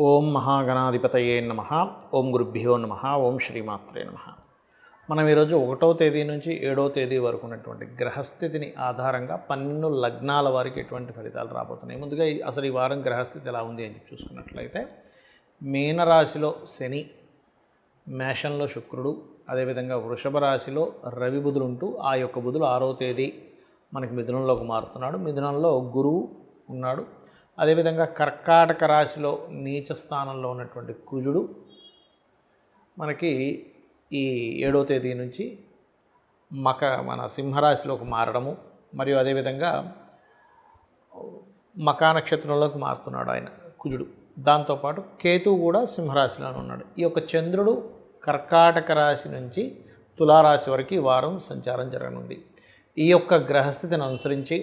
ఓం మహాగణాధిపతయే నమః. ఓం గురుభ్యో నమః. ఓం శ్రీమాత్రే నమః. మనం ఈరోజు 1వ తేదీ నుంచి 7వ తేదీ వరకు ఉన్నటువంటి గ్రహస్థితిని ఆధారంగా 12 లగ్నాల వారికి ఎటువంటి ఫలితాలు రాబోతున్నాయి. ముందుగా అసలు ఈ వారం గ్రహస్థితి ఎలా ఉంది అని చూసుకున్నట్లయితే మీనరాశిలో శని, మేషంలో శుక్రుడు, అదేవిధంగా వృషభ రాశిలో రవి బుధులు ఉంటూ ఆ యొక్క బుధులు 6వ తేదీ మనకి మిథునంలోకి మారుతున్నాడు. మిథునంలో గురువు ఉన్నాడు. అదేవిధంగా కర్కాటక రాశిలో నీచ స్థానంలో ఉన్నటువంటి కుజుడు మనకి ఈ 7వ తేదీ నుంచి మన సింహరాశిలోకి మారడము, మరియు అదేవిధంగా మకా నక్షత్రంలోకి మారుతున్నాడు ఆయన కుజుడు. దాంతోపాటు కేతువు కూడా సింహరాశిలోనే ఉన్నాడు. ఈ యొక్క చంద్రుడు కర్కాటక రాశి నుంచి తులారాశి వరకు ఈ వారం సంచారం జరగనుంది. ఈ యొక్క గ్రహస్థితిని అనుసరించి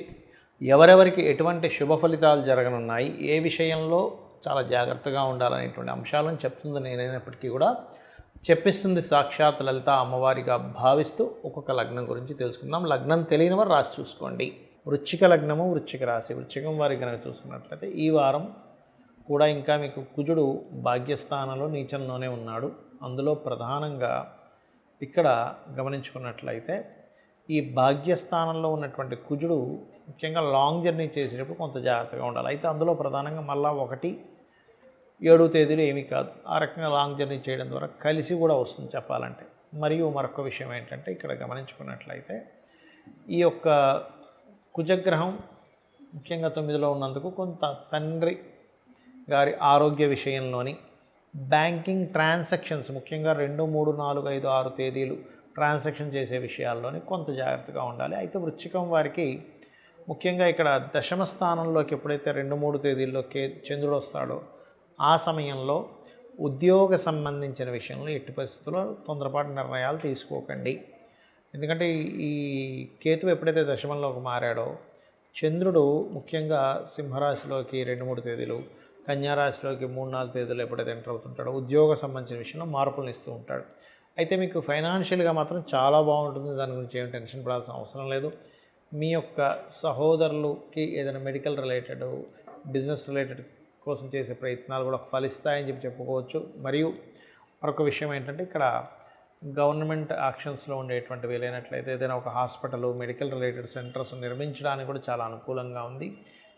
ఎవరెవరికి ఎటువంటి శుభ ఫలితాలు జరగనున్నాయి, ఏ విషయంలో చాలా జాగ్రత్తగా ఉండాలనేటువంటి అంశాలను చెప్తుంది నేనైనప్పటికీ కూడా చెప్పిస్తుంది సాక్షాత్ లలిత అమ్మవారిగా భావిస్తూ ఒక్కొక్క లగ్నం గురించి తెలుసుకుందాం. లగ్నం తెలియని వారు రాసి చూసుకోండి. వృశ్చిక లగ్నము, వృశ్చిక రాశి. వృశ్చికం వారికి కనుక చూసుకున్నట్లయితే ఈ వారం కూడా ఇంకా మీకు కుజుడు భాగ్యస్థానంలో నీచంలోనే ఉన్నాడు. అందులో ప్రధానంగా ఇక్కడ గమనించుకున్నట్లయితే ఈ భాగ్యస్థానంలో ఉన్నటువంటి కుజుడు ముఖ్యంగా లాంగ్ జర్నీ చేసేటప్పుడు కొంత జాగ్రత్తగా ఉండాలి. అయితే అందులో ప్రధానంగా మళ్ళా 1, 7 తేదీలు ఏమీ కాదు. ఆ రకంగా లాంగ్ జర్నీ చేయడం ద్వారా కలిసి కూడా వస్తుంది చెప్పాలంటే. మరియు మరొక విషయం ఏంటంటే ఇక్కడ గమనించుకున్నట్లయితే ఈ యొక్క కుజగ్రహం ముఖ్యంగా 9లో ఉన్నందుకు కొంత తండ్రి గారి ఆరోగ్య విషయంలోని, బ్యాంకింగ్ ట్రాన్సాక్షన్స్ ముఖ్యంగా 2, 3, 4, 5, 6 తేదీలు ట్రాన్సాక్షన్ చేసే విషయాల్లోని కొంత జాగ్రత్తగా ఉండాలి. అయితే వృశ్చికం వారికి ముఖ్యంగా ఇక్కడ దశమ స్థానంలోకి ఎప్పుడైతే 2, 3 తేదీల్లో చంద్రుడు వస్తాడో ఆ సమయంలో ఉద్యోగ సంబంధించిన విషయంలో ఎట్టి పరిస్థితుల్లో తొందరపాటు నిర్ణయాలు తీసుకోకండి. ఎందుకంటే ఈ కేతువు ఎప్పుడైతే దశమంలోకి మారాడో చంద్రుడు ముఖ్యంగా సింహరాశిలోకి 2, 3 తేదీలు, కన్యారాశిలోకి 3, 4 తేదీలు ఎప్పుడైతే ఎంటర్ అవుతుంటాడో ఉద్యోగ సంబంధించిన విషయంలో మార్పులను ఇస్తూ ఉంటాడు. అయితే మీకు ఫైనాన్షియల్గా మాత్రం చాలా బాగుంటుంది. దాని గురించి ఏం టెన్షన్ పడాల్సిన అవసరం లేదు. మీ యొక్క సహోదరులకి ఏదైనా మెడికల్ రిలేటెడ్, బిజినెస్ రిలేటెడ్ కోసం చేసే ప్రయత్నాలు కూడా ఫలిస్తాయని చెప్పుకోవచ్చు. మరియు మరొక విషయం ఏంటంటే ఇక్కడ గవర్నమెంట్ యాక్షన్స్లో ఉండేటువంటి వీలైనట్లయితే ఏదైనా ఒక హాస్పిటల్, మెడికల్ రిలేటెడ్ సెంటర్స్ నిర్మించడానికి కూడా చాలా అనుకూలంగా ఉంది.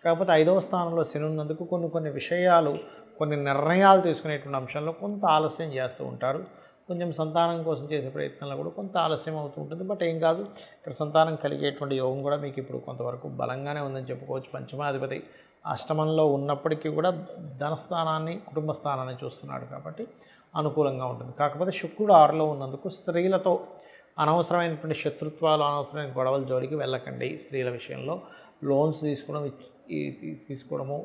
కాకపోతే 5వ స్థానంలో శని ఉన్నందుకు కొన్ని విషయాలు, కొన్ని నిర్ణయాలు తీసుకునేటువంటి అంశంలో కొంత ఆలస్యం చేస్తూ ఉంటారు. కొంచెం సంతానం కోసం చేసే ప్రయత్నంలో కూడా కొంత ఆలస్యం అవుతూ ఉంటుంది. బట్ ఏం కాదు, ఇక్కడ సంతానం కలిగేటువంటి యోగం కూడా మీకు ఇప్పుడు కొంతవరకు బలంగానే ఉందని చెప్పుకోవచ్చు. పంచమాధిపతి అష్టమంలో ఉన్నప్పటికీ కూడా ధనస్థానాన్ని, కుటుంబ స్థానాన్ని చూస్తున్నాడు కాబట్టి అనుకూలంగా ఉంటుంది. కాకపోతే శుక్రుడు 6లో ఉన్నందుకు స్త్రీలతో అనవసరమైనటువంటి శత్రుత్వాలు, అనవసరమైన గొడవల జోలికి వెళ్ళకండి. స్త్రీల విషయంలో లోన్స్ తీసుకోవడము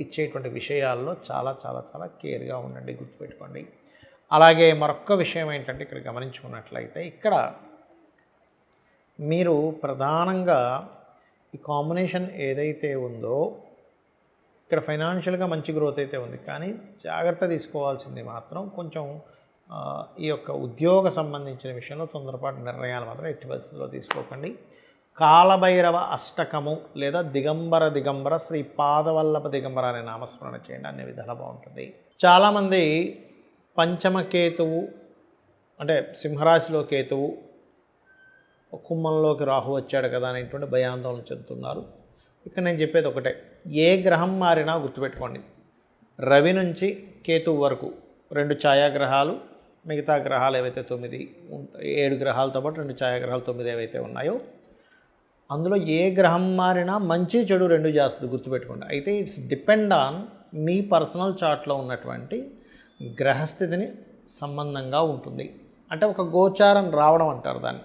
ఇచ్చేటువంటి విషయాల్లో చాలా చాలా చాలా కేర్గా ఉండండి, గుర్తుపెట్టుకోండి. అలాగే మరొక విషయం ఏంటంటే ఇక్కడ గమనించుకున్నట్లయితే ఇక్కడ మీరు ప్రధానంగా ఈ కాంబినేషన్ ఏదైతే ఉందో ఇక్కడ ఫైనాన్షియల్గా మంచి గ్రోత్ అయితే ఉంది. కానీ జాగ్రత్త తీసుకోవాల్సింది మాత్రం కొంచెం ఈ యొక్క ఉద్యోగ సంబంధించిన విషయంలో తొందరపాటు నిర్ణయాలు మాత్రం ఎట్టి పరిస్థితుల్లో తీసుకోకండి. కాలభైరవ అష్టకము లేదా దిగంబర శ్రీ పాదవల్లభ దిగంబర అనే నామస్మరణ చేయండి. అన్ని విధాలా బాగుంటుంది. చాలామంది పంచమకేతువు అంటే సింహరాశిలో కేతువు, కుంభంలోకి రాహు వచ్చాడు కదా అనేటువంటి భయాందోళన చెందుతున్నారు. ఇక్కడ నేను చెప్పేది ఒకటే, ఏ గ్రహం మారినా గుర్తుపెట్టుకోండి, రవి నుంచి కేతువు వరకు 2 ఛాయాగ్రహాలు, మిగతా గ్రహాలు ఏవైతే 7 గ్రహాలతో పాటు 2 ఛాయాగ్రహాలు 9 ఏవైతే ఉన్నాయో అందులో ఏ గ్రహం మారినా మంచి చెడు 2 చేస్తుంది, గుర్తుపెట్టుకోండి. అయితే ఇట్స్ డిపెండ్ ఆన్ మీ పర్సనల్ చార్ట్లో ఉన్నటువంటి గ్రహస్థితిని సంబంధంగా ఉంటుంది. అంటే ఒక గోచారం రావడం అంటారు దాన్ని.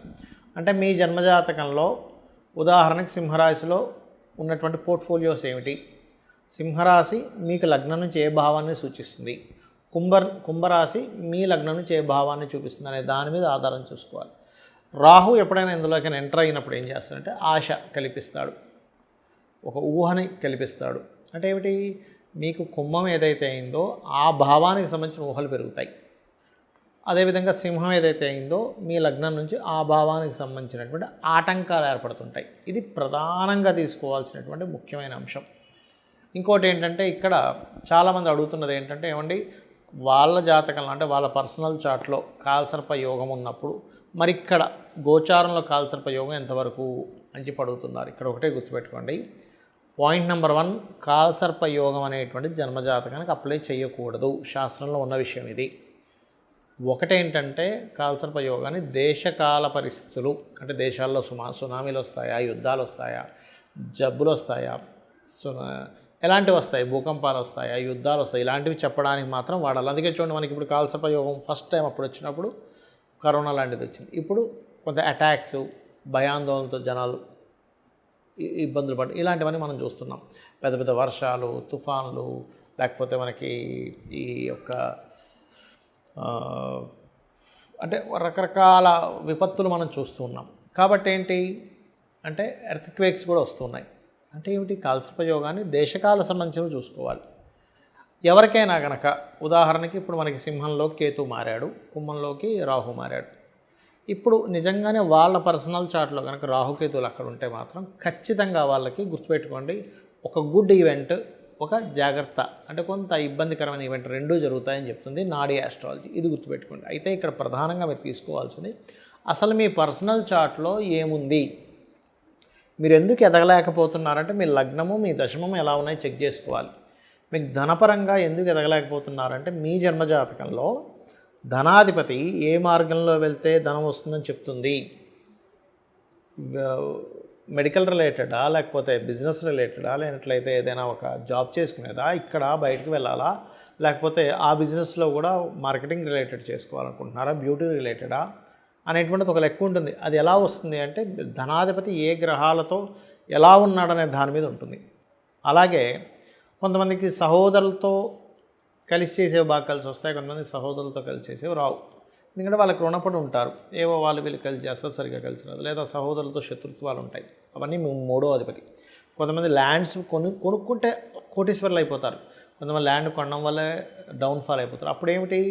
అంటే మీ జన్మజాతకంలో ఉదాహరణకి సింహరాశిలో ఉన్నటువంటి పోర్ట్ఫోలియోస్ ఏమిటి, సింహరాశి మీకు లగ్నం నుంచి ఏ భావాన్ని సూచిస్తుంది, కుంభరాశి మీ లగ్నం నుంచి ఏ భావాన్ని చూపిస్తుంది అనే దాని మీద ఆధారం చూసుకోవాలి. రాహు ఎప్పుడైనా ఇందులోకి ఎంటర్ అయినప్పుడు ఏం చేస్తాడంటే ఆశ కల్పిస్తాడు, ఒక ఊహని కల్పిస్తాడు. అంటే ఏమిటి, మీకు కుంభం ఏదైతే అయిందో ఆ భావానికి సంబంధించిన ఊహలు పెరుగుతాయి. అదేవిధంగా సింహం ఏదైతే అయిందో మీ లగ్నం నుంచి ఆ భావానికి సంబంధించినటువంటి ఆటంకాలు ఏర్పడుతుంటాయి. ఇది ప్రధానంగా తీసుకోవాల్సినటువంటి ముఖ్యమైన అంశం. ఇంకోటి ఏంటంటే ఇక్కడ చాలామంది అడుగుతున్నది ఏంటంటే ఏమండి వాళ్ళ జాతకంలో అంటే వాళ్ళ పర్సనల్ చార్ట్లో కాలసర్ప యోగం ఉన్నప్పుడు మరి ఇక్కడ గోచారంలో కాలసర్ప యోగం ఎంతవరకు అని చెప్పి అడుగుతున్నారు. ఇక్కడ ఒకటే గుర్తుపెట్టుకోండి, పాయింట్ నెంబర్ 1, కాలసర్ప యోగం అనేటువంటి జన్మజాతకానికి అప్లై చేయకూడదు. శాస్త్రంలో ఉన్న విషయం ఇది. ఒకటేంటంటే కాలసర్ప యోగాన్ని దేశకాల పరిస్థితులు అంటే దేశాల్లో సునామీలు వస్తాయా, యుద్ధాలు వస్తాయా, జబ్బులు వస్తాయా, ఎలాంటివి వస్తాయి, భూకంపాలు వస్తాయా, యుద్ధాలు వస్తాయి, ఇలాంటివి చెప్పడానికి మాత్రం వాడాలి. అందుకే చూడండి మనకి ఇప్పుడు కాలసర్ప యోగం ఫస్ట్ టైం అప్పుడు వచ్చినప్పుడు కరోనా లాంటిది వచ్చింది. ఇప్పుడు కొంత అటాక్స్, భయాందోళనతో జనాలు ఇబ్బందులు పడి ఇలాంటివన్నీ మనం చూస్తున్నాం. పెద్ద పెద్ద వర్షాలు, తుఫాన్లు, లేకపోతే మనకి ఈ యొక్క అంటే రకరకాల విపత్తులు మనం చూస్తూ ఉన్నాం. కాబట్టి ఏంటి అంటే ఎర్త్క్వేక్స్ కూడా వస్తున్నాయి. అంటే ఏమిటి, కాలసర్ప యోగాన్ని దేశకాల సంబంధించినవి చూసుకోవాలి. ఎవరికైనా కనుక ఉదాహరణకి ఇప్పుడు మనకి సింహంలో కేతు మారాడు, కుంభంలోకి రాహు మారాడు. ఇప్పుడు నిజంగానే వాళ్ళ పర్సనల్ చార్ట్లో కనుక రాహుకేతువులు అక్కడ ఉంటే మాత్రం ఖచ్చితంగా వాళ్ళకి గుర్తుపెట్టుకోండి, ఒక గుడ్ ఈవెంట్, ఒక జాగ్రత్త అంటే కొంత ఇబ్బందికరమైన ఈవెంట్ రెండూ జరుగుతాయని చెప్తుంది నాడీ ఆస్ట్రాలజీ. ఇది గుర్తుపెట్టుకోండి. అయితే ఇక్కడ ప్రధానంగా మీరు తీసుకోవాల్సింది అసలు మీ పర్సనల్ చార్ట్లో ఏముంది, మీరు ఎందుకు ఎదగలేకపోతున్నారంటే మీ లగ్నము మీ దశమము ఎలా ఉన్నాయో చెక్ చేసుకోవాలి. మీకు ధనపరంగా ఎందుకు ఎదగలేకపోతున్నారంటే మీ జన్మజాతకంలో ధనాధిపతి ఏ మార్గంలో వెళ్తే ధనం వస్తుందని చెప్తుంది. మెడికల్ రిలేటెడా, లేకపోతే బిజినెస్ రిలేటెడా, లేనట్లయితే ఏదైనా ఒక జాబ్ చేసుకునేదా, ఇక్కడ బయటకు వెళ్ళాలా, లేకపోతే ఆ బిజినెస్లో కూడా మార్కెటింగ్ రిలేటెడ్ చేసుకోవాలనుకుంటున్నారా, బ్యూటీ రిలేటెడా అనేటువంటిది ఒక లెక్క ఉంటుంది. అది ఎలా వస్తుంది అంటే ధనాధిపతి ఏ గ్రహాలతో ఎలా ఉన్నాడనే దాని మీద ఉంటుంది. అలాగే కొంతమందికి సహోదరులతో కలిసి చేసేవి బాగా కలిసి వస్తాయి, కొంతమంది సహోదరులతో కలిసి చేసేవి రావు. ఎందుకంటే వాళ్ళకి రుణపడి ఉంటారు, ఏవో వాళ్ళు వీళ్ళు కలిసి చేస్తారు, సరిగ్గా కలిసి రాదు, లేదా సహోదరులతో శత్రుత్వాలు ఉంటాయి. అవన్నీ మూడో అధిపతి. కొంతమంది ల్యాండ్స్ కొనుక్కుంటే కోటీశ్వర్లు అయిపోతారు, కొంతమంది ల్యాండ్ కొనడం వల్లే డౌన్ఫాల్ అయిపోతారు. అప్పుడు ఏమిటి,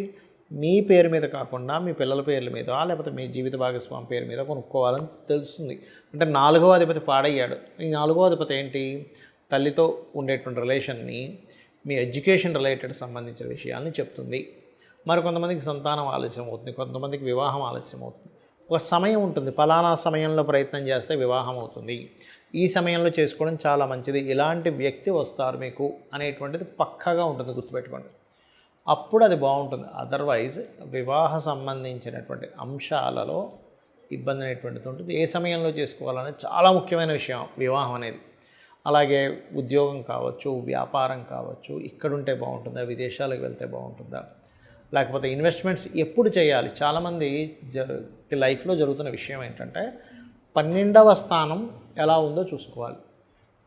మీ పేరు మీద కాకుండా మీ పిల్లల పేర్ల మీద లేకపోతే మీ జీవిత భాగస్వామి పేరు మీద కొనుక్కోవాలని తెలుస్తుంది. అంటే 4వ అధిపతి పాడయ్యాడు. ఈ 4వ అధిపతి ఏంటి, తల్లితో ఉండేటువంటి రిలేషన్ని, మీ ఎడ్యుకేషన్ రిలేటెడ్ సంబంధించిన విషయాల్ని చెప్తుంది. మరి కొంతమందికి సంతానం ఆలస్యం అవుతుంది, కొంతమందికి వివాహం ఆలస్యం అవుతుంది. ఒక సమయం ఉంటుంది, ఫలానా సమయంలో ప్రయత్నం చేస్తే వివాహం అవుతుంది, ఈ సమయంలో చేసుకోవడం చాలా మంచిది, ఇలాంటి వ్యక్తి వస్తారు మీకు అనేటువంటిది పక్కాగా ఉంటుంది, గుర్తుపెట్టుకోండి. అప్పుడు అది బాగుంటుంది. అదర్వైజ్ వివాహ సంబంధించినటువంటి అంశాలలో ఇబ్బంది అనేటువంటిది ఉంటుంది. ఏ సమయంలో చేసుకోవాలనేది చాలా ముఖ్యమైన విషయం వివాహం అనేది. అలాగే ఉద్యోగం కావచ్చు, వ్యాపారం కావచ్చు, ఇక్కడుంటే బాగుంటుందా, విదేశాలకు వెళ్తే బాగుంటుందా, లేకపోతే ఇన్వెస్ట్మెంట్స్ ఎప్పుడు చేయాలి. చాలామంది లైఫ్లో జరుగుతున్న విషయం ఏంటంటే 12వ స్థానం ఎలా ఉందో చూసుకోవాలి.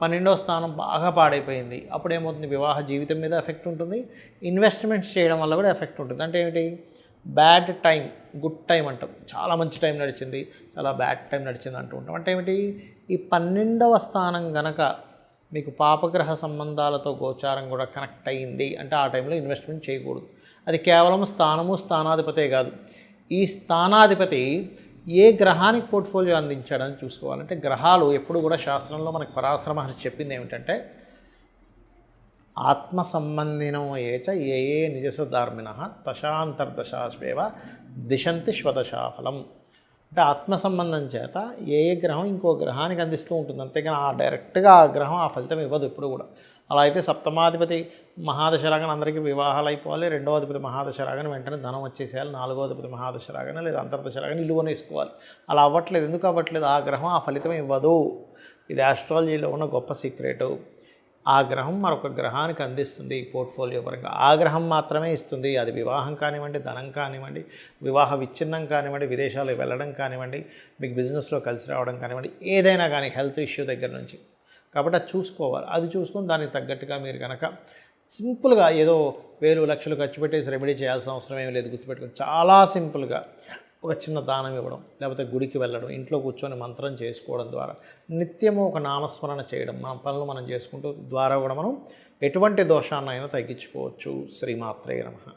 12వ స్థానం బాగా పాడైపోయింది, అప్పుడు ఏమవుతుంది, వివాహ జీవితం మీద ఎఫెక్ట్ ఉంటుంది, ఇన్వెస్ట్మెంట్స్ చేయడం వల్ల కూడా ఎఫెక్ట్ ఉంటుంది. అంటే ఏమిటి, బ్యాడ్ టైం గుడ్ టైం అంటాం, చాలా మంచి టైం నడిచింది, చాలా బ్యాడ్ టైం నడిచింది అంటూ ఉంటాం. అంటే ఏమిటి, ఈ 12వ స్థానం గనక మీకు పాపగ్రహ సంబంధాలతో గోచారం కూడా కనెక్ట్ అయ్యింది అంటే ఆ టైంలో ఇన్వెస్ట్మెంట్ చేయకూడదు. అది కేవలం స్థానాధిపతే కాదు, ఈ స్థానాధిపతి ఏ గ్రహానికి పోర్ట్ఫోలియో అందించాడని చూసుకోవాలంటే గ్రహాలు ఎప్పుడు కూడా శాస్త్రంలో మనకి పరాశర మహర్షి చెప్పింది ఏమిటంటే ఆత్మ సంబంధినం ఏచ ఏ నిజసధార్మిణ దశాంతర్దశాశ్వేవ దిశంతి శ్వదశాఫలం. అంటే ఆత్మ సంబంధం చేత ఏ గ్రహం ఇంకో గ్రహానికి అందిస్తూ ఉంటుంది, అంతేగాని డైరెక్ట్గా ఆ గ్రహం ఆ ఫలితం ఇవ్వదు ఎప్పుడు కూడా. అలా అయితే సప్తమాధిపతి మహాదశ రాగానే అందరికీ వివాహాలు అయిపోవాలి, 2వ అధిపతి మహాదశ రాగానే వెంటనే ధనం వచ్చేసేయాలి, 4వ అధిపతి మహాదశ రాగానే లేదా అంతర్దశ రాగానే ఇల్లు కొనేసుకోవాలి. అలా అవ్వట్లేదు. ఎందుకు అవ్వట్లేదు, ఆ గ్రహం ఆ ఫలితం ఇవ్వదు. ఇది ఆస్ట్రాలజీలో ఉన్న గొప్ప సీక్రెటు. ఆ గ్రహం మరొక గ్రహానికి అందిస్తుంది పోర్ట్ఫోలియో పరంగా, ఆ గ్రహం మాత్రమే ఇస్తుంది. అది వివాహం కానివ్వండి, ధనం కానివ్వండి, వివాహ విచ్ఛిన్నం కానివ్వండి, విదేశాలకు వెళ్ళడం కానివ్వండి, మీకు బిజినెస్లో కలిసి రావడం కానివ్వండి, ఏదైనా కానీ హెల్త్ ఇష్యూ దగ్గర నుంచి. కాబట్టి అది చూసుకోవాలి. అది చూసుకొని దానికి తగ్గట్టుగా మీరు కనుక సింపుల్గా ఏదో వేలు లక్షలు ఖర్చు పెట్టేసి రెమెడీ చేయాల్సిన అవసరం ఏమీ లేదు. గుర్తుపెట్టుకొని చాలా సింపుల్గా ఒక చిన్న దానం ఇవ్వడం, లేకపోతే గుడికి వెళ్ళడం, ఇంట్లో కూర్చొని మంత్రం చేసుకోవడం ద్వారా నిత్యము ఒక నామస్మరణ చేయడం, మన పనులు మనం చేసుకుంటూ ద్వారా కూడా మనం ఎటువంటి దోషాన్నైనా తగ్గించుకోవచ్చు. శ్రీమాత్రే నమః.